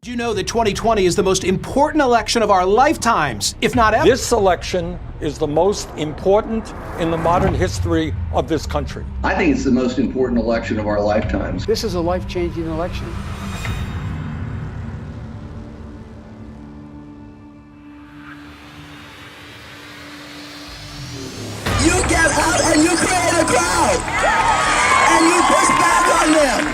Did you know that 2020 is the most important election of our lifetimes, if not ever? This election is the most important in the modern history of this country. I think it's the most important election of our lifetimes. This is a life-changing election. You get out and you create a crowd, and you push back on them,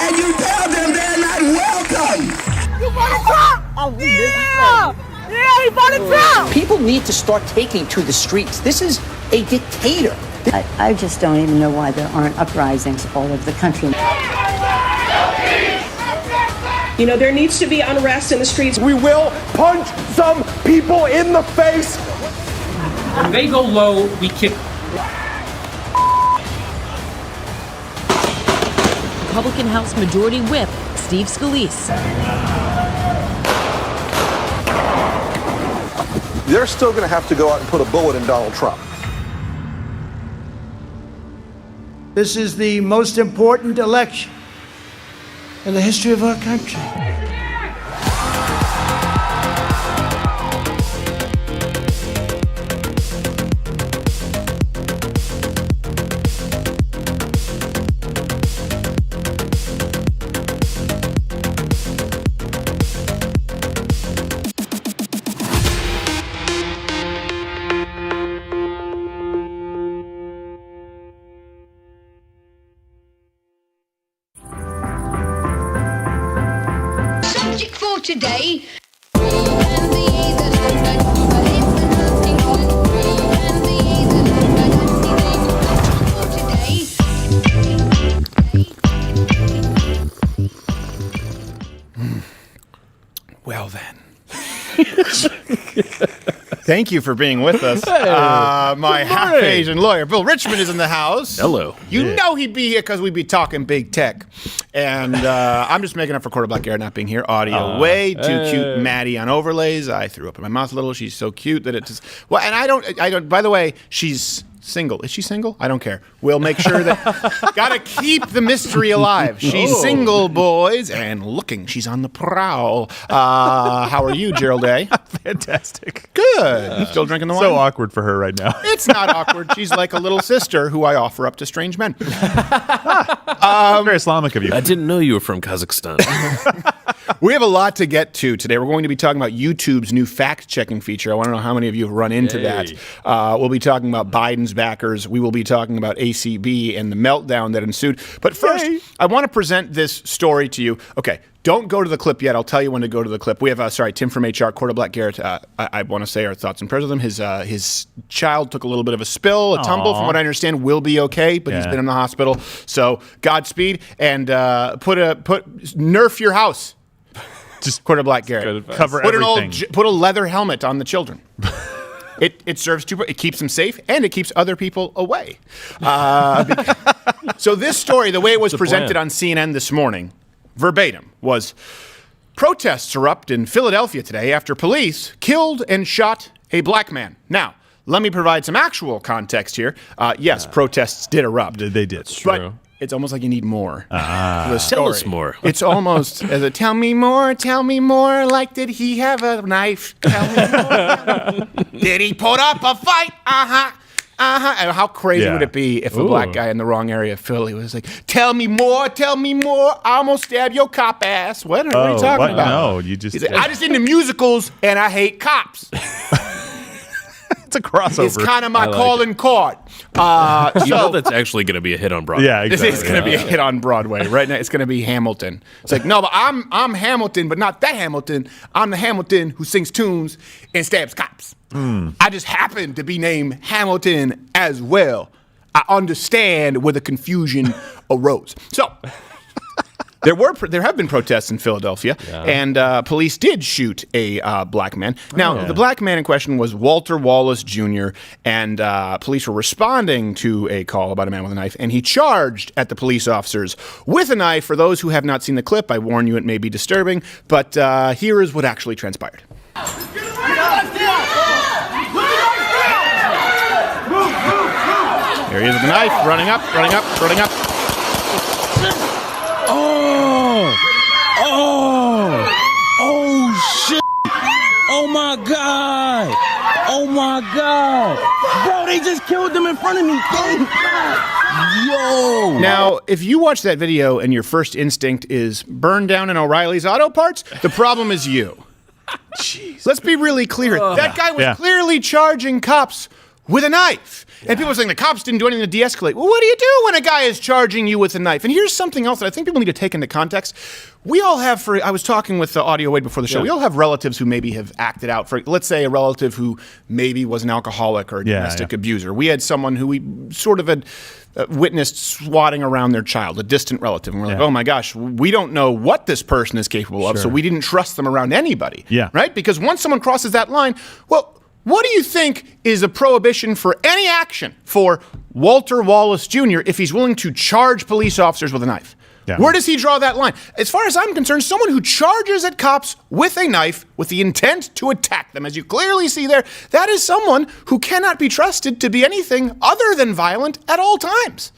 and you tell them they're not welcome. You voted Trump! Oh, yeah, he voted Trump! People need to start taking to the streets. This is a dictator. I just don't even know why there aren't uprisings all over the country. You know, there needs to be unrest in the streets. We will punch some people in the face. When they go low, we kick. Republican House Majority Whip Steve Scalise. They're still going to have to go out and put a bullet in Donald Trump. This is the most important election in the history of our country. Today. Well then. Thank you for being with us. My half-Asian lawyer, Bill Richmond, is in the house. Hello. You know he'd be here because we'd be talking big tech. And I'm just making up for Quarter Black Garrett not being here. Audio way too cute. Maddie on overlays. I threw up in my mouth a little. She's so cute that it just... Well, and I don't... By the way, she's single. Is she single? I don't care. We'll make sure that... Gotta keep the mystery alive. She's single, boys, and looking. She's on the prowl. How are you, Gerald A? Fantastic. Good. Still drinking the wine? So awkward for her right now. It's not awkward. She's like a little sister who I offer up to strange men. Very Islamic of you. I didn't know you were from Kazakhstan. We have a lot to get to today. We're going to be talking about YouTube's new fact-checking feature. I want to know how many of you have run into that. We'll be talking about Biden's backers. We will be talking about ACB and the meltdown that ensued. But first, I want to present this story to you. Okay, don't go to the clip yet. I'll tell you when to go to the clip. We have, Tim from HR, Quarter Black Garrett. I want to say our thoughts and prayers with him. His child took a little bit of a spill, a tumble, from what I understand, will be okay, but he's been in the hospital. So Godspeed, and nerf your house. Just Quarter Black Garrett. Cover everything. Put a leather helmet on the children. It serves two. It keeps them safe and it keeps other people away. So this story, the way it was presented on CNN this morning, verbatim, was protests erupt in Philadelphia today after police killed and shot a black man. Now, let me provide some actual context here. Yes, protests did erupt. They did. It's true. But it's almost like you need more. Tell us more. It's almost as a tell me more, like did he have a knife? Tell me more. Did he put up a fight? And how crazy would it be if a black guy in the wrong area of Philly was like, tell me more, I almost stabbed your cop ass. What are you talking about? No, you just... He's like, I just into musicals and I hate cops. It's a crossover. It's kind of my calling card. You know that's actually going to be a hit on Broadway. Yeah, exactly. This is going to be a hit on Broadway. Right now, it's going to be Hamilton. It's like, no, but I'm Hamilton, but not that Hamilton. I'm the Hamilton who sings tunes and stabs cops. I just happen to be named Hamilton as well. I understand where the confusion arose. So, There have been protests in Philadelphia, and police did shoot a black man. Now, the black man in question was Walter Wallace Jr., and police were responding to a call about a man with a knife, and he charged at the police officers with a knife. For those who have not seen the clip, I warn you, it may be disturbing, but here is what actually transpired. Here he is with the knife, running up. Oh, shit. Oh, my God. Bro, they just killed them in front of me. Yo. Now, if you watch that video and your first instinct is burn down an O'Reilly's Auto Parts, the problem is you. Jeez. Let's be really clear. That guy was clearly charging cops with a knife. And people are saying the cops didn't do anything to de-escalate. Well, what do you do when a guy is charging you with a knife? And here's something else that I think people need to take into context. We all have, I was talking with Audio Wade before the show, we all have relatives who maybe have acted out for, let's say a relative who maybe was an alcoholic or a domestic abuser. We had someone who we sort of had witnessed swatting around their child, a distant relative. And we're like, oh my gosh, we don't know what this person is capable of, so we didn't trust them around anybody. Right? Because once someone crosses that line, well, what do you think is a prohibition for any action for Walter Wallace Jr. if he's willing to charge police officers with a knife? Where does he draw that line? As far as I'm concerned, someone who charges at cops with a knife with the intent to attack them, as you clearly see there, that is someone who cannot be trusted to be anything other than violent at all times.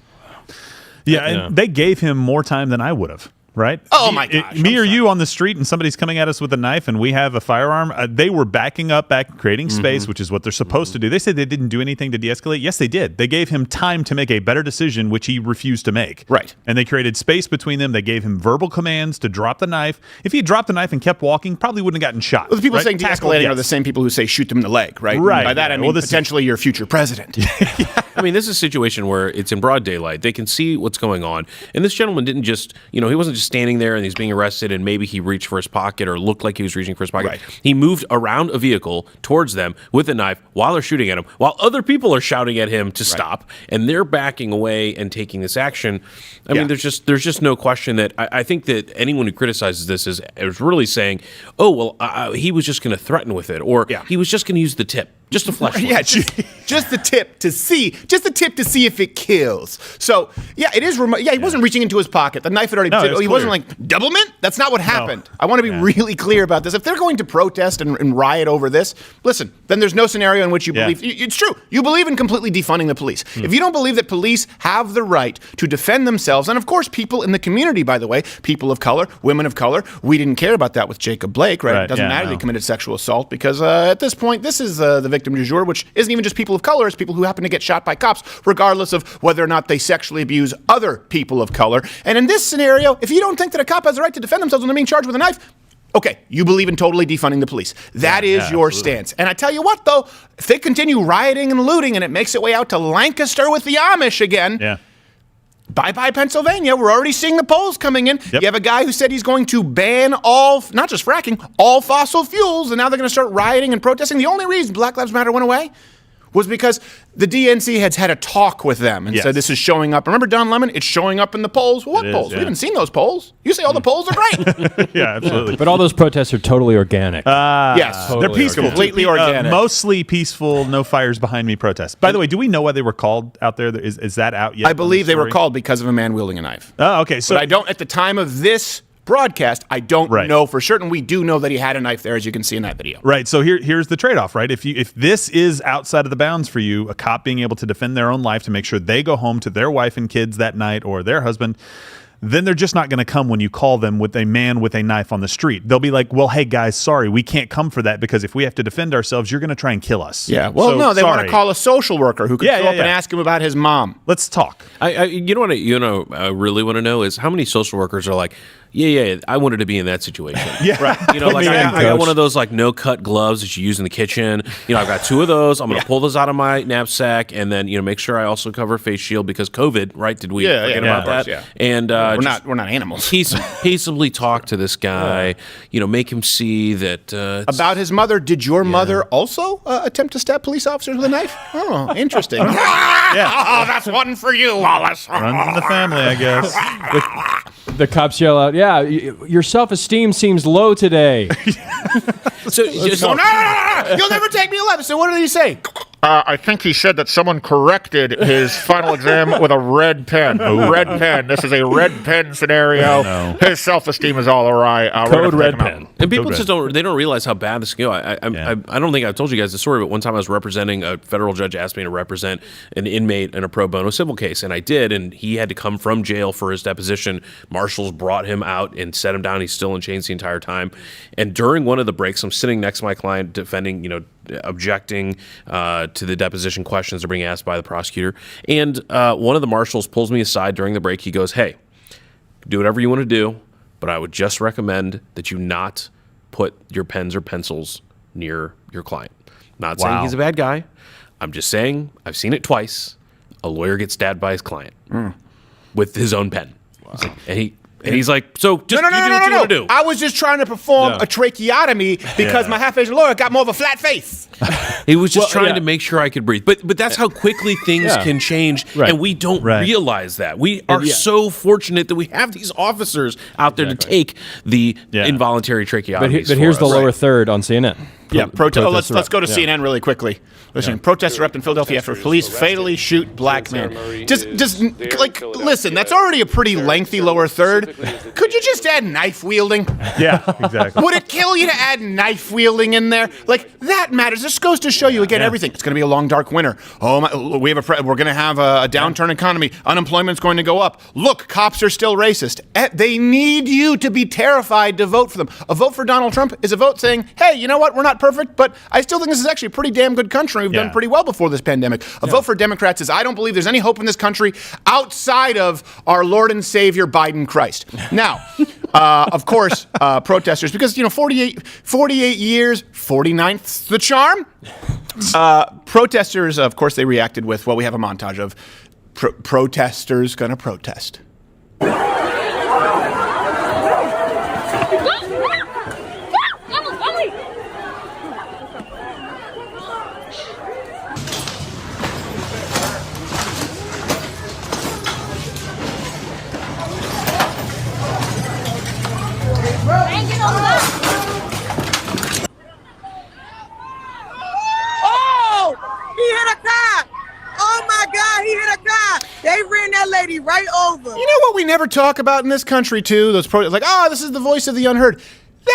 And they gave him more time than I would have. Right? Oh, my gosh. Me or you on the street and somebody's coming at us with a knife and we have a firearm, they were backing up, creating space, which is what they're supposed to do. They said they didn't do anything to de-escalate. Yes, they did. They gave him time to make a better decision, which he refused to make. Right. And they created space between them. They gave him verbal commands to drop the knife. If he had dropped the knife and kept walking, probably wouldn't have gotten shot. Well, the people saying de-escalating are the same people who say shoot them in the leg, right? Right. And by that, I mean potentially your future president. I mean, this is a situation where it's in broad daylight. They can see what's going on. And this gentleman didn't just, he wasn't just standing there and he's being arrested and maybe he reached for his pocket or looked like he was reaching for his pocket. He moved around a vehicle towards them with a knife while they're shooting at him, while other people are shouting at him to stop, and they're backing away and taking this action. I mean, there's just no question that I think that anyone who criticizes this is really saying, oh, well, he was just going to threaten with it, or he was just going to use the tip. Just a flashlight. Yeah, just the tip to see if it kills. So, it is he wasn't reaching into his pocket. The knife had already he wasn't like, double mint? That's not what happened. No. I want to be really clear about this. If they're going to protest and riot over this, listen, then there's no scenario in which you believe, it's true, you believe in completely defunding the police. If you don't believe that police have the right to defend themselves, and of course people in the community, by the way, people of color, women of color, we didn't care about that with Jacob Blake, right? It doesn't matter that he committed sexual assault because at this point, this is the victim du jour, which isn't even just people of color, it's people who happen to get shot by cops, regardless of whether or not they sexually abuse other people of color. And in this scenario, if you don't think that a cop has the right to defend themselves when they're being charged with a knife, okay, you believe in totally defunding the police. That is your stance. And I tell you what, though, if they continue rioting and looting and it makes its way out to Lancaster with the Amish again, bye-bye Pennsylvania. We're already seeing the polls coming in. You have a guy who said he's going to ban all, not just fracking, all fossil fuels, and now they're going to start rioting and protesting. The only reason Black Lives Matter went away was because the DNC had had a talk with them and said this is showing up. Remember Don Lemon? It's showing up in the polls. Well, what polls? We haven't seen those polls. You say all the polls are great. Absolutely. But all those protests are totally organic. Yes, they're peaceful. Completely organic. Mostly peaceful, no fires behind me protests. By the way, do we know why they were called out there? Is that out yet? I believe they were called because of a man wielding a knife. Oh, okay. So but I don't, at the time of this broadcast, I don't know for certain. We do know that he had a knife there, as you can see in that video. Right. So here's the trade-off, right? If this is outside of the bounds for you, a cop being able to defend their own life to make sure they go home to their wife and kids that night or their husband, then they're just not going to come when you call them with a man with a knife on the street. They'll be like, well, hey, guys, sorry, we can't come for that because if we have to defend ourselves, you're going to try and kill us. Yeah, well, so, no, they want to call a social worker who could show up and ask him about his mom. Let's talk. You know what I really want to know is how many social workers are like, I wanted to be in that situation. Right. Like I got one of those like no-cut gloves that you use in the kitchen. I've got two of those. I'm going to pull those out of my knapsack and then make sure I also cover a face shield because COVID, right? Did we forget about that? Yeah. And we're not animals. Peaceably talk to this guy. Make him see that about his mother. Did your mother also attempt to stab police officers with a knife? Oh, interesting. Oh, that's one for you, Wallace. Runs in the family, I guess. The cops yell out, "Yeah, your self-esteem seems low today." So just No, you'll never take me alive. So what did he say? I think he said that someone corrected his final exam with a red pen. A red pen. This is a red pen scenario. No. His self-esteem is all awry. Code red pen. And people just don't realize how bad this can go. I don't think I've told you guys the story, but one time I was representing a federal judge asked me to represent an inmate in a pro bono civil case, and I did, and he had to come from jail for his deposition. Marshals brought him out and set him down. He's still in chains the entire time. And during one of the breaks, I'm sitting next to my client defending, objecting to the deposition questions that are being asked by the prosecutor. And one of the marshals pulls me aside during the break. He goes, "Hey, do whatever you want to do, but I would just recommend that you not put your pens or pencils near your client." Not saying he's a bad guy. I'm just saying I've seen it twice. A lawyer gets stabbed by his client with his own pen. And he's like, so just do what you want to do. I was just trying to perform a tracheotomy because my half-Asian lawyer got more of a flat face. He was just trying to make sure I could breathe. But that's how quickly things can change, and we don't realize that. We are so fortunate that we have these officers out there to take the involuntary tracheotomies. But here's the lower third on CNN. Yeah, let's go to CNN really quickly. Listen, protests erupt in Philadelphia after police fatally shoot black man. Just listen, that's already a pretty lengthy lower third. Could you just add knife wielding? Yeah, exactly. Would it kill you to add knife wielding in there? Like, that matters. This goes to show you again everything. It's going to be a long, dark winter. Oh my, we're going to have a downturn economy. Unemployment's going to go up. Look, cops are still racist. They need you to be terrified to vote for them. A vote for Donald Trump is a vote saying, hey, you know what? We're not perfect, but I still think this is actually a pretty damn good country. We've done pretty well before this pandemic. A vote for Democrats is, I don't believe there's any hope in this country outside of our Lord and Savior Biden Christ. Now, of course, protesters, because 48 years, 49th's the charm. Protesters, of course, they reacted with, well, we have a montage of protesters gonna protest. Oh! He hit a cop! Oh my God, he hit a cop! They ran that lady right over. You know what we never talk about in this country, too? Those protests, like, oh, this is the voice of the unheard.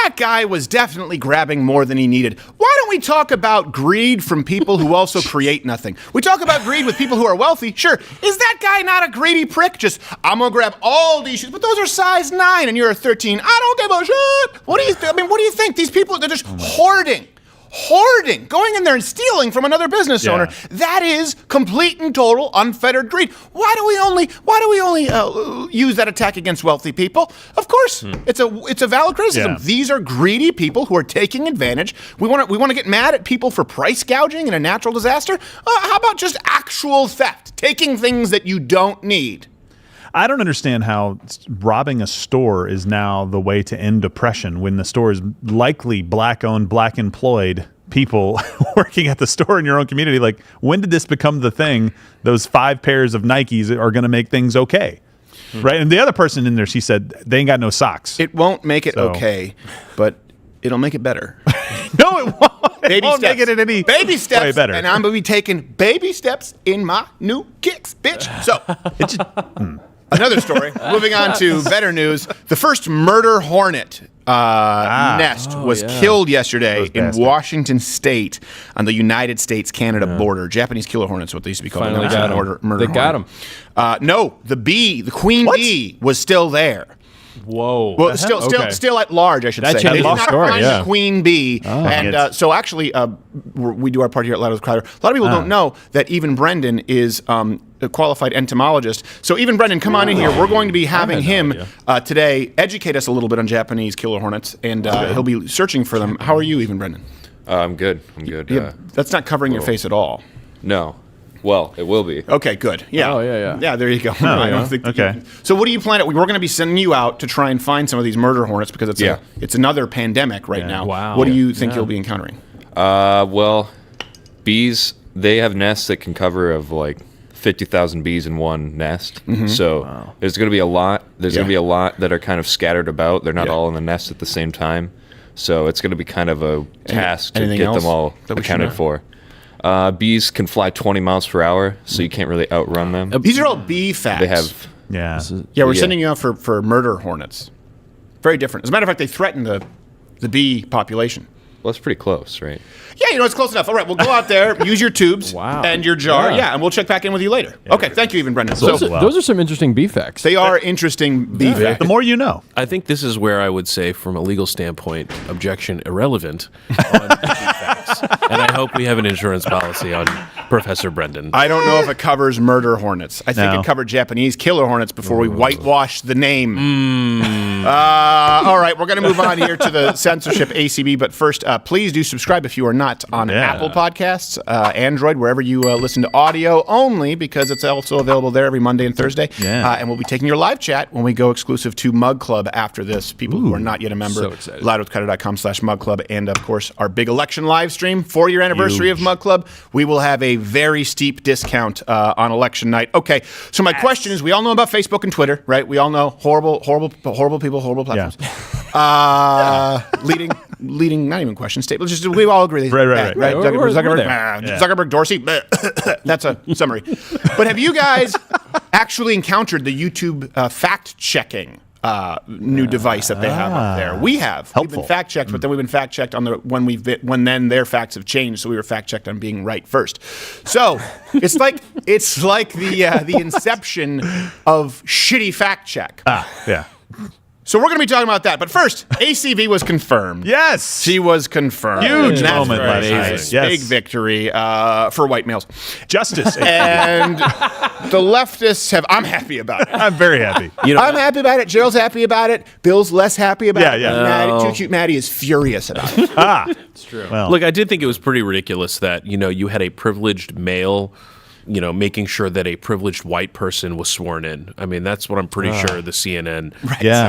That guy was definitely grabbing more than he needed. Why don't we talk about greed from people who also create nothing? We talk about greed with people who are wealthy. Sure, is that guy not a greedy prick? Just, I'm going to grab all these shoes, but those are size 9 and you're a 13. I don't give a shit. What do you think? These people, they're just hoarding, going in there and stealing from another business owner. That is complete and total unfettered greed. Why do we only use that attack against wealthy people? Of course, it's a valid criticism. These are greedy people who are taking advantage. We want to get mad at people for price gouging in a natural disaster. How about just actual theft, taking things that you don't need? I don't understand how robbing a store is now the way to end depression when the store is likely black-owned, black-employed people working at the store in your own community. Like, when did this become the thing? Those 5 pairs of Nikes are going to make things okay. Right? And the other person in there, she said, they ain't got no socks. It won't make it okay, but it'll make it better. No, it won't. Baby won't steps. Make it in any baby steps. way better. And I'm going to be taking baby steps in my new kicks, bitch. So, another story. Moving on to better news. The first murder hornet nest was killed yesterday in Washington State on the United States-Canada border. Japanese killer hornets, what they used to be called. Finally got him. They got him. No, the queen bee was still there. Whoa. Well, still at large, I should say. That changed the story, the queen bee. So actually, we do our part here at Loud with Crowder. A lot of people don't know that even Brendan is a qualified entomologist. So even Brendan, come on in here. We're going to be having him today educate us a little bit on Japanese killer hornets, and he'll be searching for them. How are you, even Brendan? I'm good. That's not covering your face at all. No. Well, it will be. Okay, good. Yeah. Oh, yeah. Yeah, there you go. I don't think so what do you plan? We're going to be sending you out to try and find some of these murder hornets because it's another pandemic right now. Wow. What do you think you'll be encountering? Well, bees, they have nests that can cover of like 50,000 bees in one nest. Mhm. So there's going to be a lot. There's going to be a lot that are kind of scattered about. They're not all in the nest at the same time. So it's going to be kind of a task to get them all accounted for. Bees can fly 20 miles per hour, so you can't really outrun them. These are all bee facts. They have. Yeah, we're sending you out for murder hornets. Very different. As a matter of fact, they threaten the bee population. Well, it's pretty close, right? Yeah, it's close enough. All right, we'll go out there, use your tubes and your jar. Yeah, and we'll check back in with you later. Okay, thank you, even Brendan. Those are some interesting bee facts. They are interesting bee facts. The more you know. I think this is where I would say, from a legal standpoint, objection irrelevant on bee facts. And I hope we have an insurance policy on Professor Brendan. I don't know if it covers murder hornets. I think it covered Japanese killer hornets before we whitewashed the name. All right, we're going to move on here to the censorship ACB. But first, please do subscribe if you are not on Apple Podcasts, Android, wherever you listen to audio only, because it's also available there every Monday and Thursday. And we'll be taking your live chat when we go exclusive to Mug Club after this. People who are not yet a member, loudwithcutter.com/mugclub. And, of course, our big election live stream, 4-year anniversary of Mug Club. We will have a very steep discount on election night. Okay, so my question is, we all know about Facebook and Twitter, right? We all know horrible people, horrible platforms. Leading, not even question statement. Just we all agree. Right. Zuckerberg, Dorsey. That's a summary. But have you guys actually encountered the YouTube fact-checking new device that they have up there? We have. Helpful. We've been fact-checked, but then we've been fact-checked on when then their facts have changed, so we were fact-checked on being right first. So it's like the inception of shitty fact-check. Yeah. So we're going to be talking about that. But first, ACB was confirmed. Yes. She was confirmed. Huge moment last night. Yes. Big victory for white males. Justice. And the leftists have... I'm happy about it. I'm very happy. I'm happy about it. Gerald's happy about it. Bill's less happy about it. Yeah. Too Cute Maddie is furious about it. It's true. Well, look, I did think it was pretty ridiculous that, you had a privileged male... making sure that a privileged white person was sworn in. I mean, that's what I'm pretty sure the CNN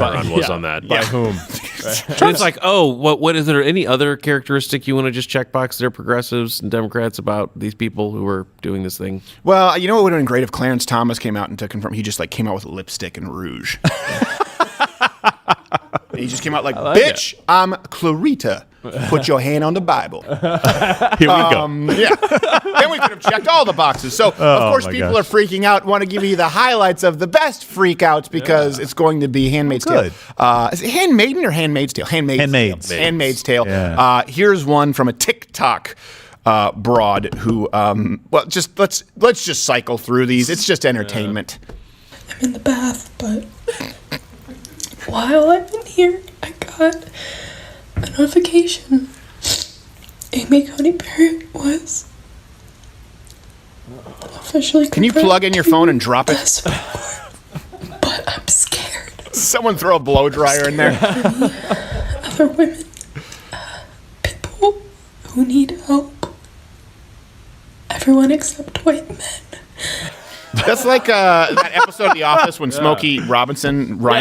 button was on that. By whom? And it's like, what is there any other characteristic you want to just check box their progressives and Democrats about these people who are doing this thing? Well, you know what would have been great if Clarence Thomas came out and to confirm. He just came out with lipstick and rouge. He just came out like bitch, I'm Clarita. Put your hand on the Bible. Here we go. Then we could have checked all the boxes. So, of course, people are freaking out, want to give you the highlights of the best freakouts because it's going to be Handmaid's Tale. Is it Handmaiden or Handmaid's Tale? Handmaid's Tale. Yeah. Here's one from a TikTok broad who, just let's just cycle through these. It's just entertainment. I'm in the bath, but while I'm in here, I got a notification. Amy Coney Barrett was officially. Can you plug in your phone and drop it? But I'm scared. Someone throw a blow dryer in there. Other women, people who need help. Everyone except white men. That's like that episode of The Office when Smokey Ryan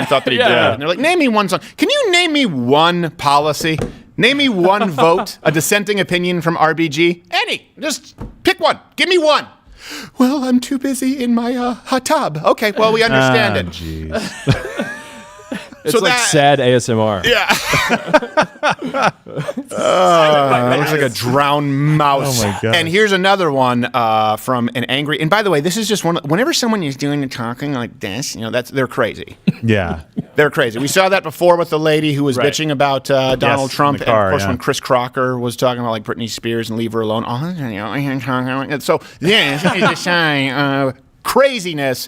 thought that he did it. And they're like, name me one song. Can you name me one policy? Name me one vote, a dissenting opinion from RBG? Any. Just pick one. Give me one. Well, I'm too busy in my hot tub. Okay, well, we understand it. Jeez. It's like sad ASMR. Yeah. It looks like a drowned mouse. Oh my God. And here's another one from an angry. And by the way, this is just one. Whenever someone is doing the talking like this, they're crazy. Yeah. They're crazy. We saw that before with the lady who was bitching about Donald Trump. In the car, and of course, when Chris Crocker was talking about like Britney Spears and leave her alone. So yeah, it's just saying craziness.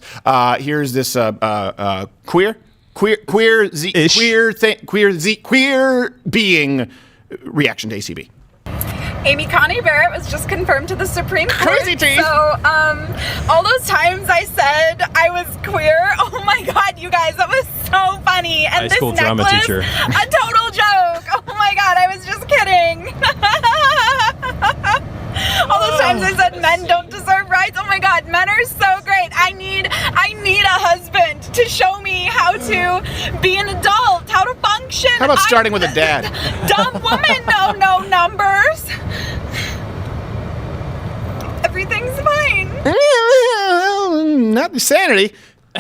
Here's this queer being reaction to ACB. Amy Coney Barrett was just confirmed to the Supreme Court. Crazy teeth. So, all those times I said I was queer, oh my God, you guys, that was so funny. And high school this drama necklace, teacher. a total joke. Oh my God, I was just kidding. All those times I said men don't deserve rights. Oh my God, men are so great. I need a husband to show me how to be an adult, how to function. How about starting with a dad? Dumb woman, no numbers. Everything's fine. not insanity.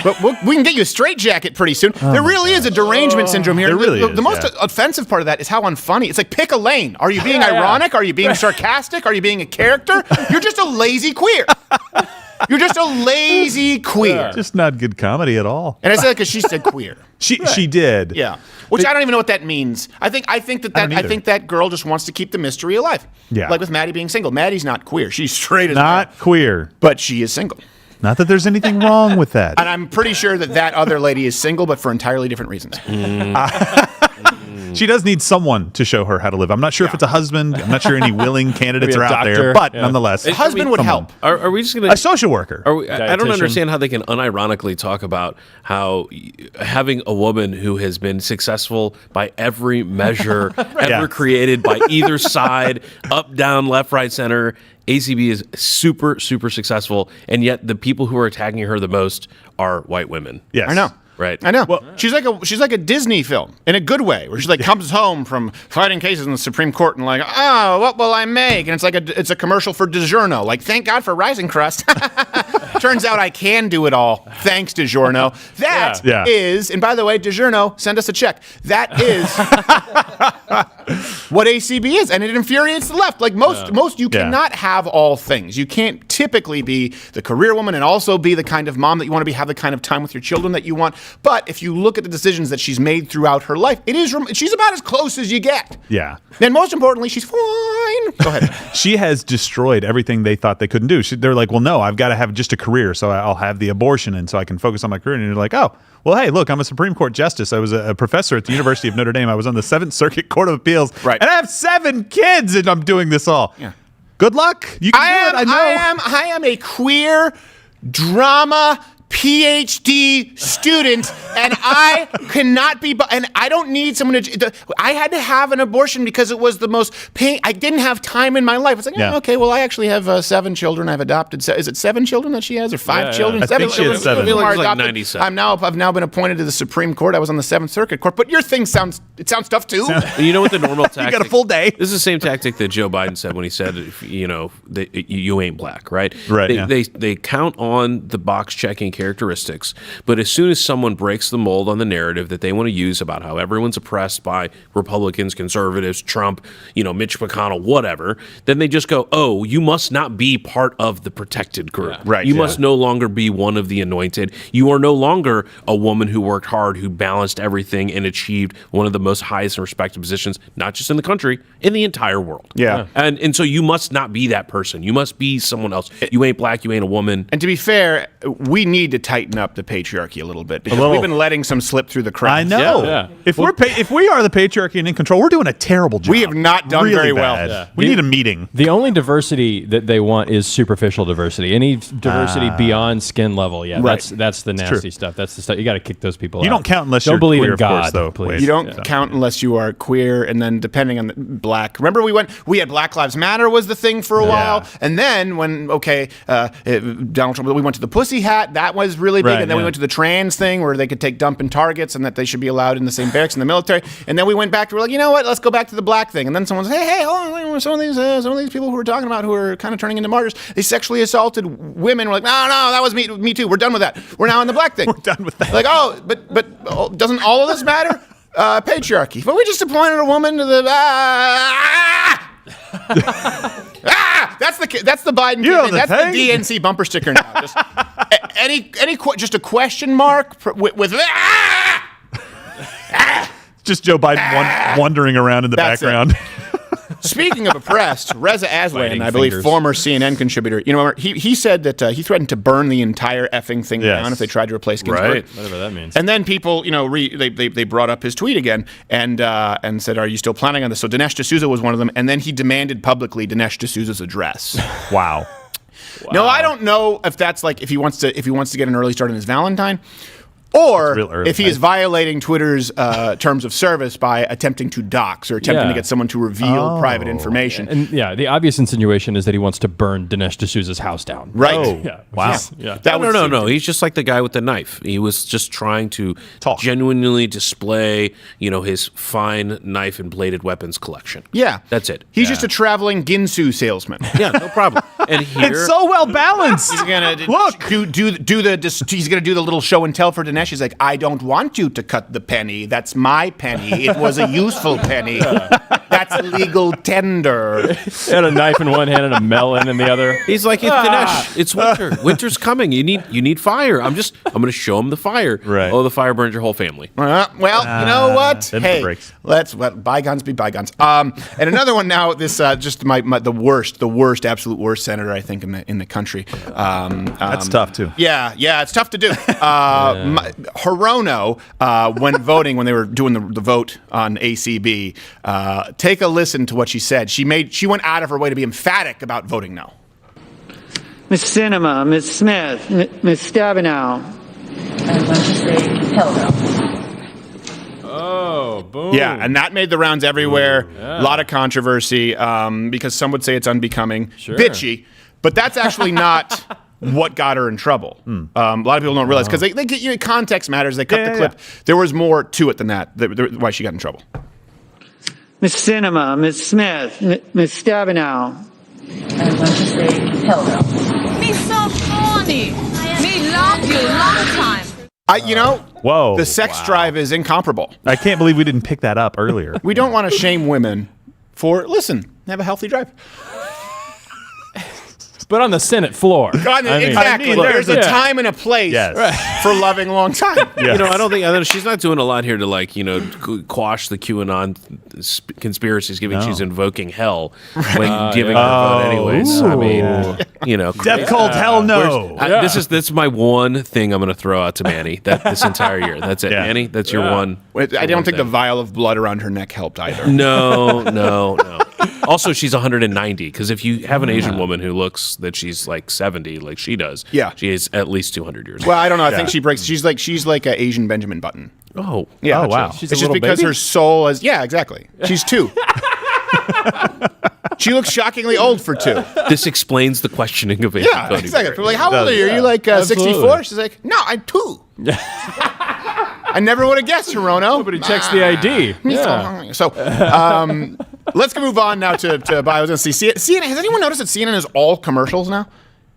But we can get you a straitjacket pretty soon. There really is a derangement syndrome here. There really is, the most offensive part of that is how unfunny. It's like, pick a lane. Are you being ironic? Are you being sarcastic? Are you being a character? You're just a lazy queer. You're just a lazy queer. Just not good comedy at all. And I said that because she said queer. She did. Yeah. Which I don't even know what that means. I think that girl just wants to keep the mystery alive. Yeah. Like with Maddie being single. Maddie's not queer. She's straight as not queer, but she is single. Not that there's anything wrong with that. And I'm pretty sure that other lady is single, but for entirely different reasons. She does need someone to show her how to live. I'm not sure if it's a husband. I'm not sure any willing candidates are out there, but nonetheless, a husband would help. Are we just gonna a social worker? I don't understand how they can unironically talk about how having a woman who has been successful by every measure ever created by either side, up, down, left, right, center. ACB is super, super successful, and yet the people who are attacking her the most are white women. Yes. I know. Right. I know. Well, she's like a Disney film in a good way, where she like comes home from fighting cases in the Supreme Court and like, oh, what will I make? And it's a commercial for DiGiorno. Like, thank God for Rising Crust. Turns out I can do it all. Thanks, DiGiorno. That is, and by the way, DiGiorno, send us a check. That is what ACB is, and it infuriates the left. Like most you cannot have all things. You can't typically be the career woman and also be the kind of mom that you want to be, have the kind of time with your children that you want. But if you look at the decisions that she's made throughout her life, she's about as close as you get. Yeah. And most importantly, she's fine. Go ahead. She has destroyed everything they thought they couldn't do. They're like, well, no, I've got to have just a career, so I'll have the abortion, and so I can focus on my career. And you're like, oh, well, hey, look, I'm a Supreme Court justice. I was a professor at the University of Notre Dame. I was on the 7th Circuit Court of Appeals. Right. And I have 7 kids, and I'm doing this all. Yeah. Good luck. You can do it. I know. I am a queer drama PhD student, and I cannot be, and I don't need someone to, I had to have an abortion because it was the most pain. I didn't have time in my life. It's like, okay, well, I actually have 7 children. I've adopted, is it 7 children that she has, or 5 children? I think she has 7. Like 97. I've now been appointed to the Supreme Court. I was on the 7th Circuit Court, but your thing sounds tough too. You know what the normal tactic? You got a full day. This is the same tactic that Joe Biden said when he said, you ain't black, right? Right. They count on the box checking characteristics, but as soon as someone breaks the mold on the narrative that they want to use about how everyone's oppressed by Republicans, conservatives, Trump, Mitch McConnell, whatever, then they just go, oh, you must not be part of the protected group. Yeah. Right. You must no longer be one of the anointed. You are no longer a woman who worked hard, who balanced everything and achieved one of the most highest and respected positions, not just in the country, in the entire world. Yeah. And so you must not be that person. You must be someone else. You ain't black. You ain't a woman. And to be fair, we need to tighten up the patriarchy a little bit, because we've been letting some slip through the cracks. I know. Yeah. If we are the patriarchy and in control, we're doing a terrible job. We have not done really very bad. well. Yeah. We need a meeting. The only diversity that they want is superficial diversity. Any diversity beyond skin level, that's the nasty stuff. That's the stuff you got to kick those people out. You don't count unless don't you're believe queer, in God, of course, though. please. You don't count unless you are queer, and then depending on the black. Remember, we had Black Lives Matter was the thing for a while, and then when Donald Trump, we went to the pussy hat, that was really big, and then we went to the trans thing where they could take dump in targets and that they should be allowed in the same barracks in the military, and then we went back to, we're like, you know what, let's go back to the black thing, and then someone says, hey, hold on, some of these people who we're talking about who are kind of turning into martyrs, they sexually assaulted women. We're like, no, that was me too. We're done with that. We're now in the black thing. We're done with that. Like, but doesn't all of this matter? Patriarchy. But we just appointed a woman to the that's the Biden campaign. That's the DNC bumper sticker now. Just just a question mark with just Joe Biden wandering around in the background. Speaking of oppressed, Reza Aslan, I believe, fingers. former CNN contributor, he said that he threatened to burn the entire effing thing down if they tried to replace Ginsburg. Right. Whatever that means. And then people, they brought up his tweet again and said, "Are you still planning on this?" So Dinesh D'Souza was one of them, and then he demanded publicly Dinesh D'Souza's address. Wow. No, I don't know if that's like if he wants to get an early start on his Valentine. Or if he is violating Twitter's terms of service by attempting to dox or attempting to get someone to reveal private information. And the obvious insinuation is that he wants to burn Dinesh D'Souza's house down. Right. Oh, yeah. wow. Yeah. No. He's just like the guy with the knife. He was just trying to genuinely display, his fine knife and bladed weapons collection. Yeah. That's it. He's just a traveling Ginsu salesman. Yeah, no problem. And here, it's so well balanced. He's gonna look. He's gonna do the little show and tell for Dinesh. He's like, I don't want you to cut the penny. That's my penny. It was a useful penny. That's legal tender. He had a knife in one hand and a melon in the other. He's like, it's Dinesh. It's winter. Winter's coming. You need fire. I'm gonna show him the fire. Right. Oh, the fire burns your whole family. Well, you know what? Hey, let's bygones be bygones. And another one now. This just the worst, absolute worst senator I think in the country. That's tough too. Yeah, it's tough to do. Hirono, when voting, when they were doing the vote on ACB, take a listen to what she said. She went out of her way to be emphatic about voting no. Ms. Sinema, Ms. Smith, Ms. Stabenow. I'm going to say hell no. Oh, boom. Yeah, and that made the rounds everywhere. A lot of controversy because some would say it's unbecoming, bitchy, but that's actually not what got her in trouble. A lot of people don't realize because they get, context matters. They cut the clip. Yeah. There was more to it than that. Why she got in trouble. Ms. Sinema, Ms. Smith, Ms. Stabenow. I'm going to say hell no. Me so funny. Me love you long time. Whoa, the sex drive is incomparable. I can't believe we didn't pick that up earlier. We don't want to shame women for, have a healthy drive. But on the Senate floor. Exactly. There's a time and a place for loving long time. Yes. I don't think she's not doing a lot here to quash the QAnon conspiracies, given she's invoking hell when giving her vote anyways. Ooh. I mean, Death called hell no. This is my one thing I'm going to throw out to Manny this entire year. That's it, Manny. That's your one. I don't think the vial of blood around her neck helped either. No. Also, she's 190 because if you have an Asian woman who looks that she's like 70, like she does, she is at least 200 years old. Well, I don't know. I think she breaks. She's like an Asian Benjamin Button. Oh, yeah. Oh, wow. It's just because her soul is. Yeah, exactly. She's 2. She looks shockingly old for 2. This explains the questioning of Amy Coney exactly. Barrett. Like, how old are you? Are you like 64? She's like, no, I'm 2. I never would have guessed, Hirono. Nobody checks the ID. Yeah. So let's move on now to bio. See, CNN. Has anyone noticed that CNN is all commercials now?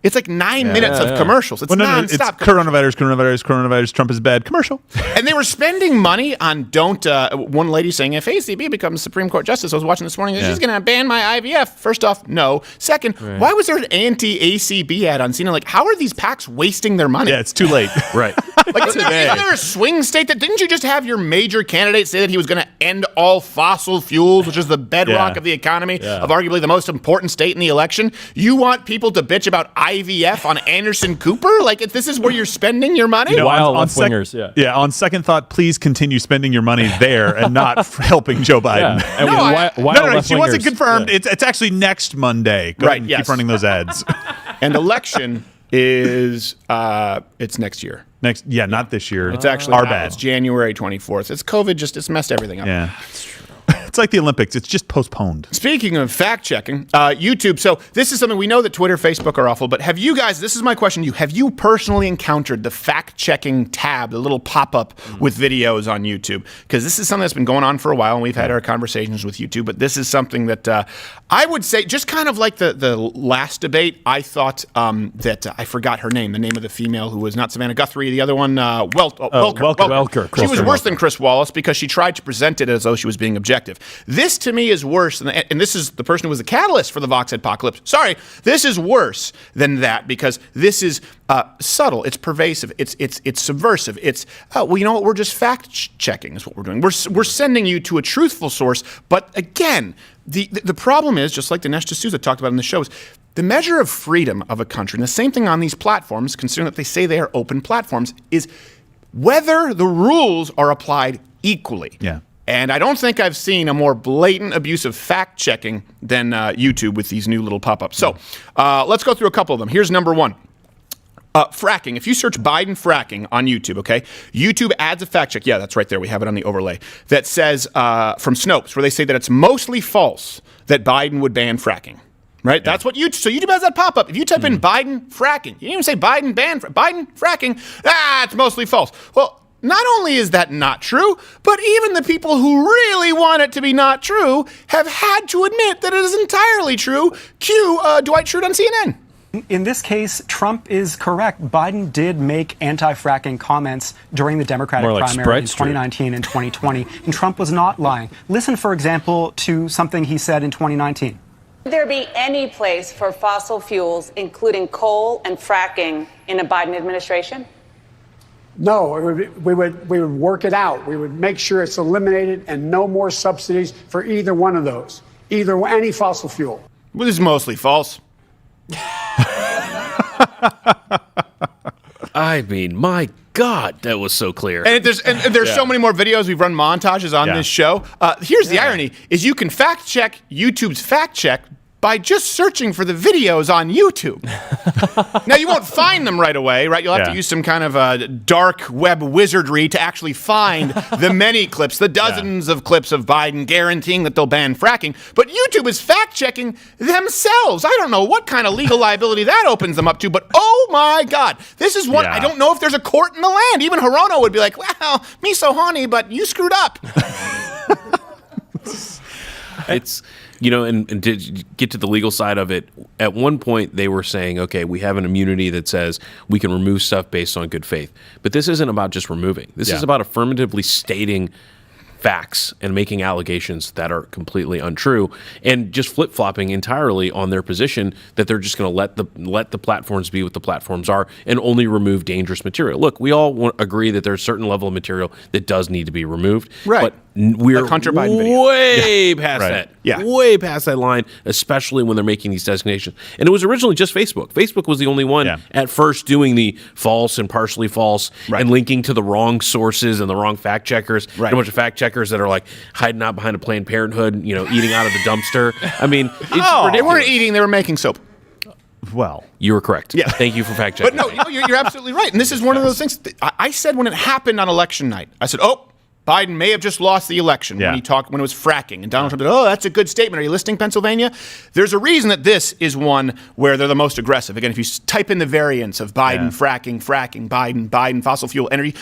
It's like 9 minutes of commercials. It's nonstop. It's coronavirus. Trump is bad. Commercial. And they were spending money on one lady saying, if ACB becomes Supreme Court Justice, I was watching this morning, she's going to ban my IVF. First off, no. Second, why was there an anti-ACB ad on CNN? Like, how are these PACs wasting their money? Yeah, it's too late. Right. Like, isn't there a swing state that didn't you just have your major candidate say that he was going to end all fossil fuels, which is the bedrock of the economy of arguably the most important state in the election? You want people to bitch about IVF on Anderson Cooper? Like, if this is where you're spending your money? On second thought, please continue spending your money there and not helping Joe Biden. No, she wasn't confirmed. It's actually next Monday. Go ahead and keep running those ads. And election is it's next year. Not this year. It's actually our bad. It's January 24th. It's COVID. It's messed everything up. Yeah. It's like the Olympics. It's just postponed. Speaking of fact-checking, YouTube. So this is something we know that Twitter, Facebook are awful, but have you guys, this is my question to you, have you personally encountered the fact-checking tab, the little pop-up with videos on YouTube? Because this is something that's been going on for a while, and we've had our conversations with YouTube, but this is something that I would say, just kind of like the last debate, I thought that, I forgot her name, the name of the female who was not Savannah Guthrie, the other one, Welker. She was worse than Chris Wallace because she tried to present it as though she was being objective. This, to me, is worse than, and this is the person who was the catalyst for the Vox apocalypse. Sorry, this is worse than that because this is subtle. It's pervasive. It's subversive. It's you know what? We're just fact checking is what we're doing. We're sending you to a truthful source. But again, the problem is, just like Dinesh D'Souza talked about in the shows, the measure of freedom of a country, and the same thing on these platforms, considering that they say they are open platforms, is whether the rules are applied equally. Yeah. And I don't think I've seen a more blatant abuse of fact-checking than YouTube with these new little pop-ups. So let's go through a couple of them. Here's number one. Fracking. If you search Biden fracking on YouTube, okay, YouTube adds a fact check. Yeah, that's right there. We have it on the overlay. That says from Snopes, where they say that it's mostly false that Biden would ban fracking. Right? Yeah. That's what YouTube. So YouTube has that pop-up. If you type in Biden fracking, you didn't even say Biden ban Biden fracking. It's mostly false. Well, not only is that not true, but even the people who really want it to be not true have had to admit that it is entirely true. Cue Dwight Schrute on CNN. In this case, Trump is correct. Biden did make anti-fracking comments during the Democratic primary in 2019 and 2020, and Trump was not lying. Listen, for example, to something he said in 2019. Would there be any place for fossil fuels, including coal and fracking, in a Biden administration? No, we would work it out. We would make sure it's eliminated and no more subsidies for either one of those, any fossil fuel. Well, this is mostly false. I mean, my God, that was so clear. And there's so many more videos. We've run montages on this show. Here's the irony, is you can fact check YouTube's fact check by just searching for the videos on YouTube. Now, you won't find them right away, right? You'll have to use some kind of dark web wizardry to actually find the many clips, the dozens of clips of Biden guaranteeing that they'll ban fracking. But YouTube is fact-checking themselves. I don't know what kind of legal liability that opens them up to, but oh my God, this is one, I don't know if there's a court in the land. Even Hirono would be like, well, me so honey, but you screwed up. It's... and to get to the legal side of it, at one point they were saying, okay, we have an immunity that says we can remove stuff based on good faith. But this isn't about just removing. This is about affirmatively stating facts and making allegations that are completely untrue and just flip-flopping entirely on their position that they're just going to let the platforms be what the platforms are and only remove dangerous material. Look, we all agree that there's a certain level of material that does need to be removed. Right. But we're way past that. Yeah. Way past that line, especially when they're making these designations. And it was originally just Facebook. Facebook was the only one at first doing the false and partially false and linking to the wrong sources and the wrong fact checkers. And a bunch of fact checkers that are like hiding out behind a Planned Parenthood, eating out of the dumpster. I mean, it's ridiculous. They weren't eating, they were making soap. Well, you were correct. Yeah. Thank you for fact checking. But no, you're absolutely right. And this is one of those things I said when it happened on election night. I said, Biden may have just lost the election when it was fracking. And Donald Trump said, that's a good statement. Are you listening, Pennsylvania? There's a reason that this is one where they're the most aggressive. Again, if you type in the variants of Biden, fracking, Biden, fossil fuel energy,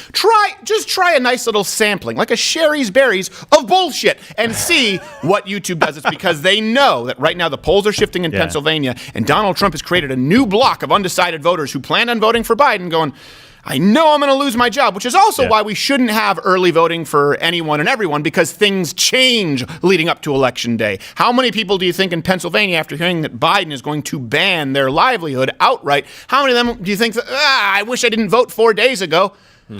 just try a nice little sampling, like a Sherry's Berries of bullshit, and see what YouTube does. It's because they know that right now the polls are shifting in Pennsylvania, and Donald Trump has created a new block of undecided voters who planned on voting for Biden going, I know I'm going to lose my job, which is also why we shouldn't have early voting for anyone and everyone, because things change leading up to Election Day. How many people do you think in Pennsylvania, after hearing that Biden is going to ban their livelihood outright, how many of them do you think, I wish I didn't vote 4 days ago?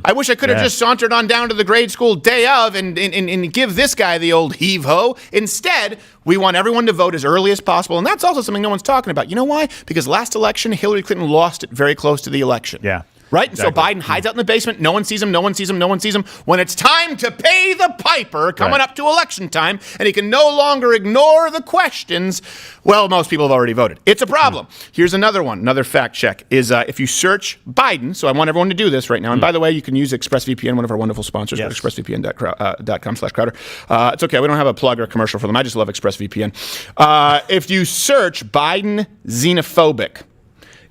I wish I could have just sauntered on down to the grade school day of and give this guy the old heave-ho. Instead, we want everyone to vote as early as possible, and that's also something no one's talking about. You know why? Because last election, Hillary Clinton lost it very close to the election. Yeah. Right? Exactly. So Biden hides out in the basement. No one sees him. When it's time to pay the piper coming up to election time, and he can no longer ignore the questions, well, most people have already voted. It's a problem. Here's another one. Another fact check is if you search Biden, so I want everyone to do this right now. And by the way, you can use ExpressVPN, one of our wonderful sponsors, at expressvpn.com/Crowder. It's okay. We don't have a plug or a commercial for them. I just love ExpressVPN. If you search Biden xenophobic,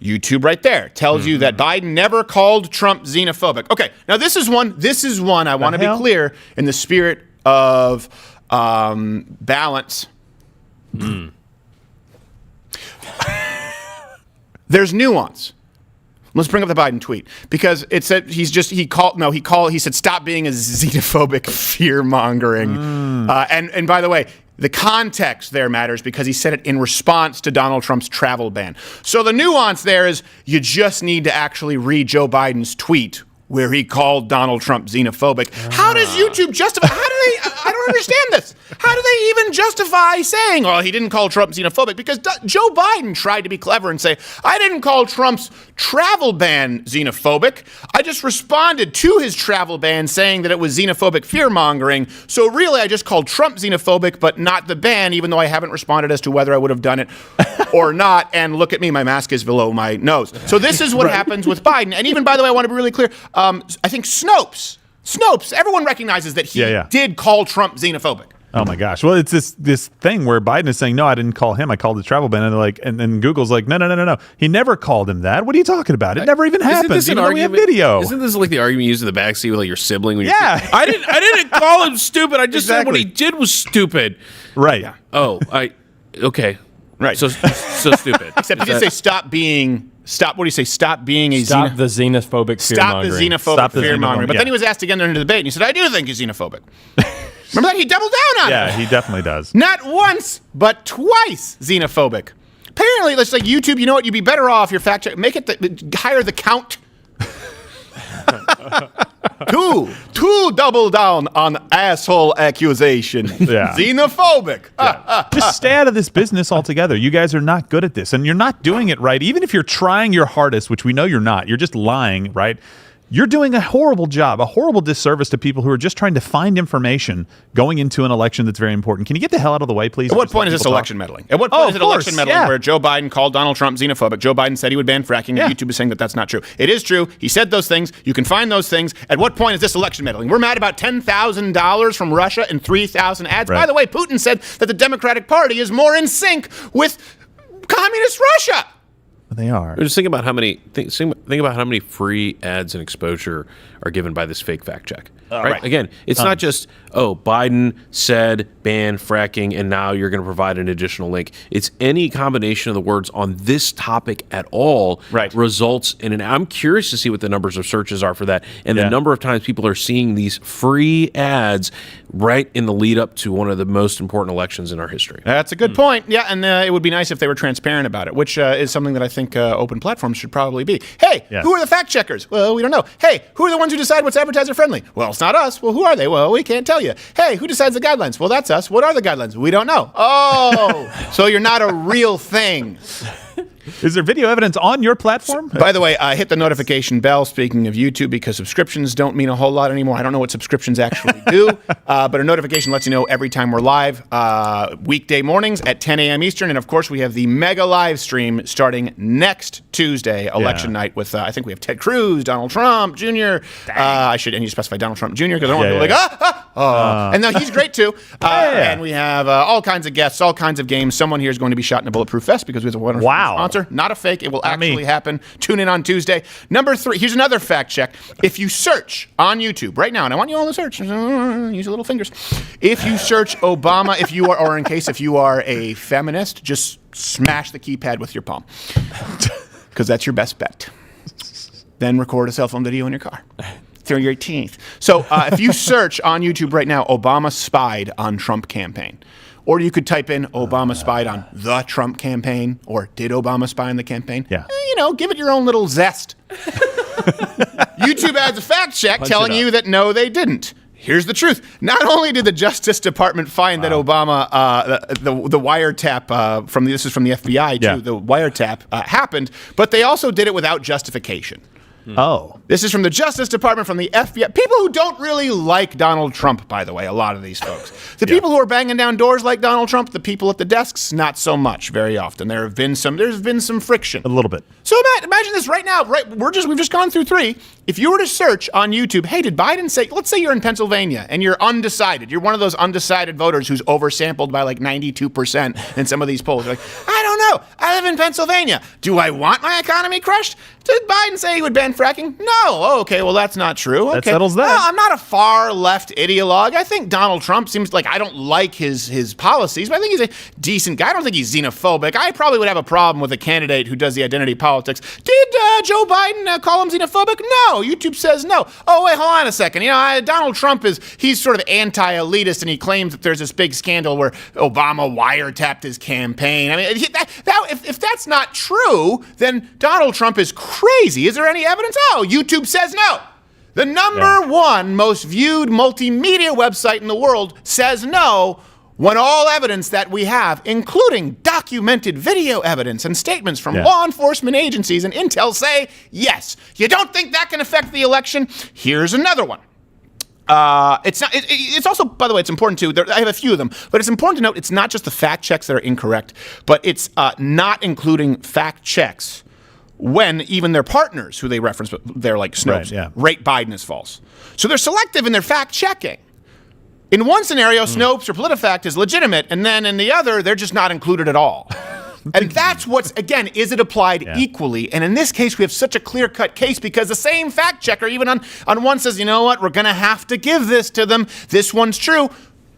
YouTube right there tells you that Biden never called Trump xenophobic. Okay, now this is one I want to be clear in the spirit of balance. There's nuance. Let's bring up the Biden tweet because it said he said stop being a xenophobic fear-mongering. And by the way, the context there matters because he said it in response to Donald Trump's travel ban. So the nuance there is you just need to actually read Joe Biden's tweet where he called Donald Trump xenophobic. How does YouTube justify? I don't understand this. How do they even justify saying, well, he didn't call Trump xenophobic? Because Joe Biden tried to be clever and say, I didn't call Trump's travel ban xenophobic. I just responded to his travel ban saying that it was xenophobic fear-mongering. So really, I just called Trump xenophobic, but not the ban, even though I haven't responded as to whether I would have done it or not. And look at me, my mask is below my nose. So this is what happens with Biden. And even, by the way, I want to be really clear. I think Snopes, everyone recognizes that he did call Trump xenophobic. Oh my gosh! Well, it's this thing where Biden is saying, "No, I didn't call him. I called the travel ban." And they're like, and then Google's like, "No. He never called him that. What are you talking about? It never even happened. Even though we have video." Isn't this like the argument you use in the backseat with like your sibling? When I didn't call him stupid. I just said what he did was stupid. Right. Yeah. Oh, okay. Right. So stupid. Except he did say stop being. Stop. What do you say? Stop being a Stop the xenophobic fear-mongering. Stop the xenophobic fear-mongering. But then he was asked again during the debate, and he said, "I do think he's xenophobic." Remember that? He doubled down on it. Yeah, he definitely does. Not once, but twice xenophobic. Apparently, let's like YouTube. You know what? You'd be better off your fact check. Make it hire the count. Two double down on asshole accusation. Yeah. Xenophobic. Just stay out of this business altogether. You guys are not good at this, and you're not doing it right. Even if you're trying your hardest, which we know you're not, you're just lying, right? You're doing a horrible job, a horrible disservice to people who are just trying to find information going into an election that's very important. Can you get the hell out of the way, please? At what point is this election meddling? At what point is it election meddling where Joe Biden called Donald Trump xenophobic? Joe Biden said he would ban fracking, and YouTube is saying that that's not true. It is true. He said those things. You can find those things. At what point is this election meddling? We're mad about $10,000 from Russia and 3,000 ads. Right. By the way, Putin said that the Democratic Party is more in sync with communist Russia. They are. Just think about how many free ads and exposure are given by this fake fact check. Right? Again, it's not just, Biden said ban fracking, and now you're going to provide an additional link. It's any combination of the words on this topic at all results in an... I'm curious to see what the numbers of searches are for that, and the number of times people are seeing these free ads right in the lead up to one of the most important elections in our history. That's a good point. Yeah, and it would be nice if they were transparent about it, which is something that I think open platforms should probably be. Hey, who are the fact checkers? Well, we don't know. Hey, who are the ones who decide what's advertiser friendly? Well, it's not us. Well, who are they? Well, we can't tell you. Hey, who decides the guidelines? Well, that's us. What are the guidelines? We don't know. Oh, so you're not a real thing. Is there video evidence on your platform? By the way, hit the notification bell, speaking of YouTube, because subscriptions don't mean a whole lot anymore. I don't know what subscriptions actually do, but a notification lets you know every time we're live, weekday mornings at 10 a.m. Eastern. And, of course, we have the mega live stream starting next Tuesday, election night, with, I think we have Ted Cruz, Donald Trump Jr. I need to specify Donald Trump Jr. because I don't want people like, and no, he's great, too. And we have all kinds of guests, all kinds of games. Someone here is going to be shot in a bulletproof vest because we have a wonderful sponsor. Not a fake. It will actually happen. Tune in on Tuesday. Number 3. Here's another fact check. If you search on YouTube right now, and I want you all to search, use your little fingers. If you search Obama, if you are a feminist, just smash the keypad with your palm, because that's your best bet. Then record a cell phone video in your car through your teeth. So if you search on YouTube right now, Obama spied on Trump campaign. Or you could type in Obama spied on the Trump campaign, or did Obama spy on the campaign? Yeah. Give it your own little zest. YouTube adds a fact check telling you that no, they didn't. Here's the truth. Not only did the Justice Department find that Obama, the wiretap this is from the FBI too, the wiretap happened, but they also did it without justification. Oh. This is from the Justice Department, from the FBI. People who don't really like Donald Trump, by the way, a lot of these folks. The people who are banging down doors like Donald Trump, the people at the desks, not so much very often. There's been some friction. A little bit. So imagine this right now, we've just gone through 3. If you were to search on YouTube, hey, did Biden say, let's say you're in Pennsylvania and you're undecided. You're one of those undecided voters who's oversampled by like 92% in some of these polls. You're like, I don't know. I live in Pennsylvania. Do I want my economy crushed? Did Biden say he would ban fracking? No. Oh, okay, well, that's not true. Okay. That settles that. No, I'm not a far left ideologue. I think Donald Trump seems like, I don't like his policies, but I think he's a decent guy. I don't think he's xenophobic. I probably would have a problem with a candidate who does the identity politics. Did Joe Biden call him xenophobic? No. YouTube says no. Oh, wait, hold on a second. Donald Trump he's sort of anti-elitist, and he claims that there's this big scandal where Obama wiretapped his campaign. I mean, if that's not true, then Donald Trump is crazy. Is there any evidence? Oh, YouTube says no. The number one most viewed multimedia website in the world says no, when all evidence that we have, including documented video evidence and statements from law enforcement agencies and intel, say yes. You don't think that can affect the election? Here's another one. It's also, by the way, it's important too. I have a few of them, but it's important to note it's not just the fact checks that are incorrect, but it's not including fact checks when even their partners, who they reference, they're like Snopes, rate Biden as false. So they're selective in their fact checking. In one scenario, Snopes or PolitiFact is legitimate, and then in the other, they're just not included at all. And that's what's, again, is it applied equally? And in this case, we have such a clear-cut case because the same fact checker, even on one says, you know what, we're going to have to give this to them. This one's true.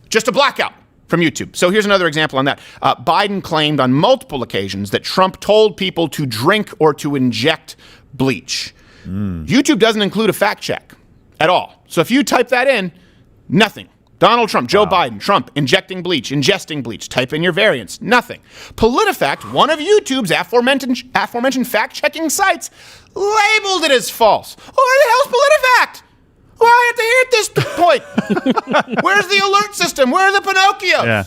Just a blackout from YouTube. So here's another example on that. Biden claimed on multiple occasions that Trump told people to drink or to inject bleach. YouTube doesn't include a fact check at all. So if you type that in, nothing. Donald Trump, Joe Biden, Trump, injecting bleach, ingesting bleach. Type in your variants. Nothing. PolitiFact, one of YouTube's aforementioned fact-checking sites, labeled it as false. Oh, where the hell's PolitiFact? Well, I have to hear at this point. Where's the alert system? Where are the Pinocchios? Yeah.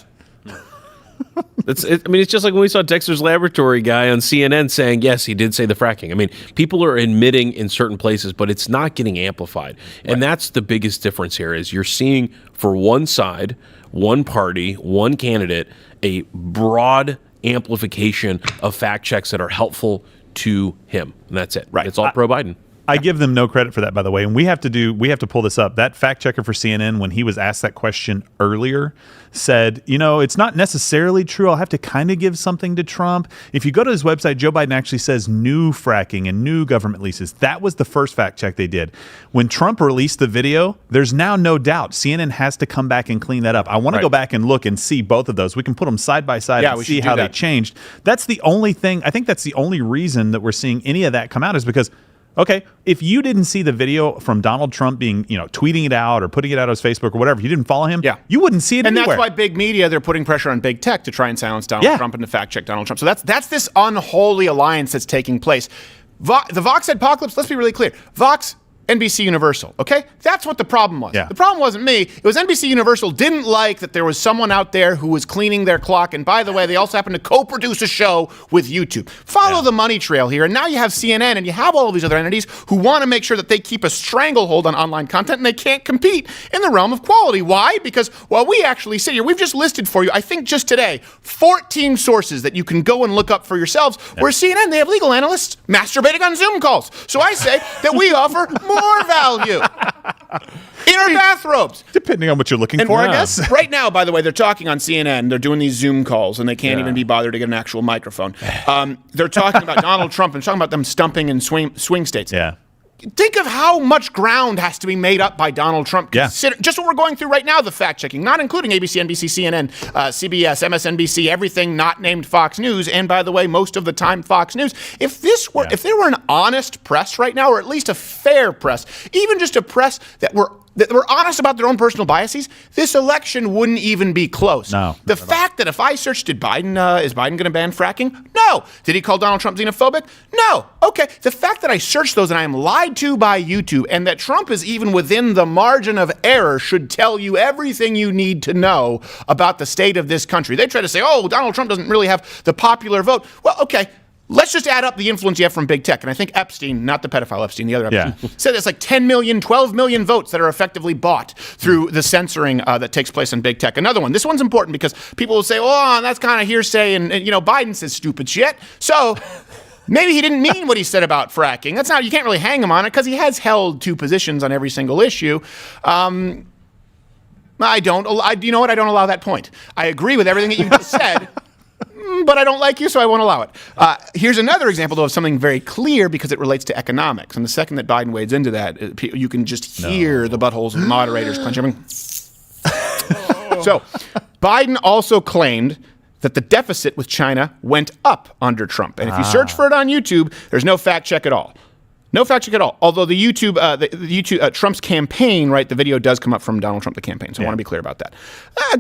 It's just like when we saw Dexter's Laboratory guy on CNN saying, yes, he did say the fracking. I mean, people are admitting in certain places, but it's not getting amplified. And that's the biggest difference here is you're seeing for one side, one party, one candidate, a broad amplification of fact checks that are helpful to him. And that's it. Right. It's all pro-Biden. I give them no credit for that, by the way. And we have to pull this up. That fact checker for CNN, when he was asked that question earlier, said, it's not necessarily true. I'll have to kind of give something to Trump. If you go to his website, Joe Biden actually says new fracking and new government leases. That was the first fact check they did. When Trump released the video, there's now no doubt CNN has to come back and clean that up. I want to go back and look and see both of those. We can put them side by side and see how they changed. That's the only thing. I think that's the only reason that we're seeing any of that come out is because okay, if you didn't see the video from Donald Trump being, tweeting it out or putting it out on his Facebook or whatever, you didn't follow him, you wouldn't see it anywhere. And that's why big media, they're putting pressure on big tech to try and silence Donald Trump and to fact check Donald Trump. So that's this unholy alliance that's taking place. The Vox apocalypse, let's be really clear. Vox, NBC Universal, okay? That's what the problem was. The problem wasn't me. It was NBC Universal didn't like that there was someone out there who was cleaning their clock. And by the way, they also happened to co-produce a show with YouTube. Follow the money trail here. And now you have CNN and you have all of these other entities who want to make sure that they keep a stranglehold on online content and they can't compete in the realm of quality. Why? Because while we actually sit here, we've just listed for you, I think just today, 14 sources that you can go and look up for yourselves. Where CNN, they have legal analysts masturbating on Zoom calls. So I say that we offer more value in our bathrobes. Depending on what you're looking for, I guess. Right now, by the way, they're talking on CNN. They're doing these Zoom calls, and they can't even be bothered to get an actual microphone. They're talking about Donald Trump and talking about them stumping in swing states. Yeah. Think of how much ground has to be made up by Donald Trump. Just what we're going through right now, the fact-checking, not including ABC, NBC, CNN, CBS, MSNBC, everything not named Fox News, and by the way, most of the time Fox News. If there were an honest press right now, or at least a fair press, even just a press that were honest about their own personal biases, this election wouldn't even be close. No. The fact that if I searched, is Biden going to ban fracking? No. Did he call Donald Trump xenophobic? No. Okay. The fact that I searched those and I am lied to by YouTube and that Trump is even within the margin of error should tell you everything you need to know about the state of this country. They try to say, oh, Donald Trump doesn't really have the popular vote. Well, okay. Let's just add up the influence you have from big tech. And I think Epstein, not the pedophile Epstein, the other Epstein, said it's like 10 million, 12 million votes that are effectively bought through the censoring that takes place in big tech. Another one. This one's important because people will say, oh, that's kind of hearsay. And Biden says stupid shit. So maybe he didn't mean what he said about fracking. You can't really hang him on it because he has held two positions on every single issue. You know what? I don't allow that point. I agree with everything that you just said. But I don't like you, so I won't allow it. Here's another example, though, of something very clear because it relates to economics. And the second that Biden wades into that, you can just hear the buttholes of moderators clenching. So Biden also claimed that the deficit with China went up under Trump. And if you search for it on YouTube, there's no fact check at all. No fact check at all. Although the YouTube Trump's campaign, right? The video does come up from Donald Trump, the campaign. So I want to be clear about that.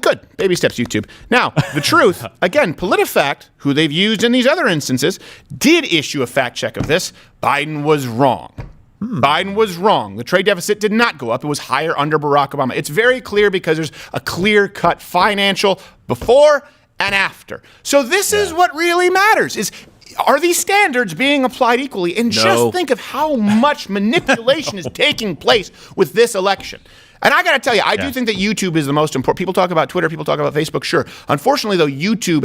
Good. Baby steps, YouTube. Now, the truth, again, PolitiFact, who they've used in these other instances, did issue a fact check of this. Biden was wrong. Biden was wrong. The trade deficit did not go up. It was higher under Barack Obama. It's very clear because there's a clear-cut financial before and after. So this is what really matters is, are these standards being applied equally? And just think of how much manipulation is taking place with this election. And I got to tell you, I do think that YouTube is the most important. People talk about Twitter, people talk about Facebook, sure. Unfortunately, though, YouTube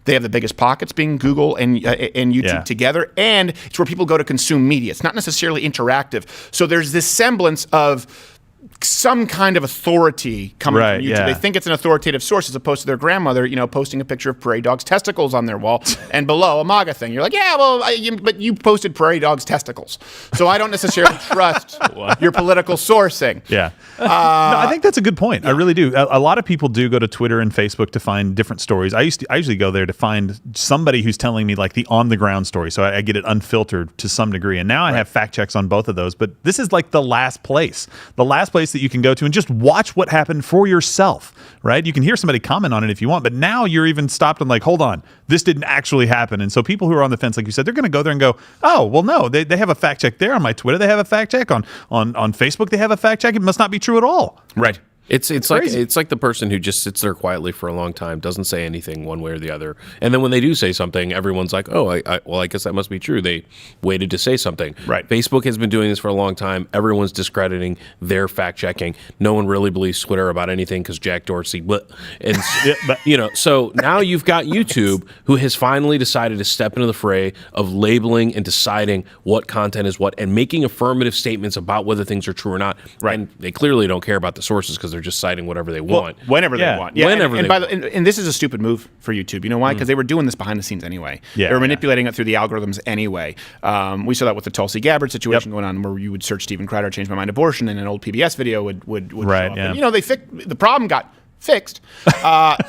they have the biggest pockets, being Google and YouTube together, and it's where people go to consume media. It's not necessarily interactive. So there's this semblance of some kind of authority coming from YouTube. Yeah. They think it's an authoritative source as opposed to their grandmother, posting a picture of prairie dogs' testicles on their wall and below a MAGA thing. You're like, yeah, well, but you posted prairie dogs' testicles. So I don't necessarily trust your political sourcing. Yeah. No, I think that's a good point. I really do. A lot of people do go to Twitter and Facebook to find different stories. I usually go there to find somebody who's telling me like the on the ground story. So I get it unfiltered to some degree. And now I have fact checks on both of those. But this is like the last place that you can go to and just watch what happened for yourself, right? You can hear somebody comment on it if you want, but now you're even stopped and like, hold on, this didn't actually happen. And so people who are on the fence, like you said, they're going to go there and go, oh, well, no, they have a fact check there on my Twitter. They have a fact check on Facebook. They have a fact check. It must not be true at all. Right. It's like the person who just sits there quietly for a long time, doesn't say anything one way or the other, and then when they do say something, everyone's like, "Oh, I guess that must be true." They waited to say something. Right. Facebook has been doing this for a long time. Everyone's discrediting their fact checking. No one really believes Twitter about anything because Jack Dorsey. And so now you've got YouTube, who has finally decided to step into the fray of labeling and deciding what content is what, and making affirmative statements about whether things are true or not. Right. And they clearly don't care about the sources because they're just citing whatever they want. Whenever they want. Yeah, whenever they want. And this is a stupid move for YouTube. You know why? Because they were doing this behind the scenes anyway. Yeah, they were manipulating it through the algorithms anyway. We saw that with the Tulsi Gabbard situation going on, where you would search Steven Crowder, change my mind, abortion, and an old PBS video would show up. Yeah. And, the problem got fixed.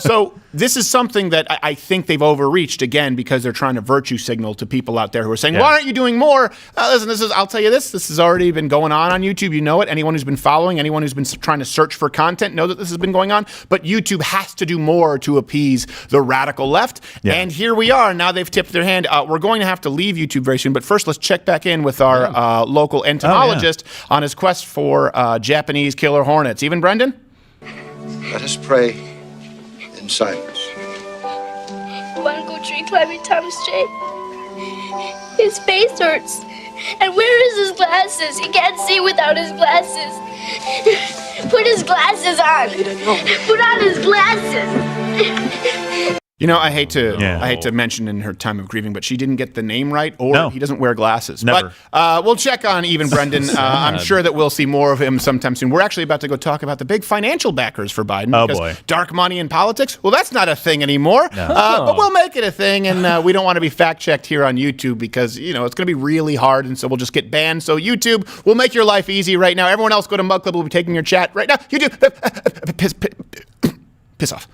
So this is something that I think they've overreached, again, because they're trying to virtue signal to people out there who are saying, why aren't you doing more? Listen, I'll tell you this has already been going on YouTube. You know it. Anyone who's been following, anyone who's been trying to search for content know that this has been going on. But YouTube has to do more to appease the radical left. Yeah. And here we are. Now they've tipped their hand. We're going to have to leave YouTube very soon. But first, let's check back in with our local entomologist on his quest for Japanese killer hornets. Even Brendan? Let us pray in silence. Want to go tree climbing, Thomas J? His face hurts. And where is his glasses? He can't see without his glasses. Put his glasses on. Put on his glasses. I hate to mention in her time of grieving, but she didn't get the name right, or he doesn't wear glasses. Never. But we'll check on Even Brendan. I'm sure that we'll see more of him sometime soon. We're actually about to go talk about the big financial backers for Biden. Oh, because boy. Dark money in politics? Well, that's not a thing anymore. No. But we'll make it a thing, and we don't want to be fact-checked here on YouTube because, it's going to be really hard, and so we'll just get banned. So YouTube, we'll make your life easy right now. Everyone else go to Mug Club. We'll be taking your chat right now. YouTube, piss off.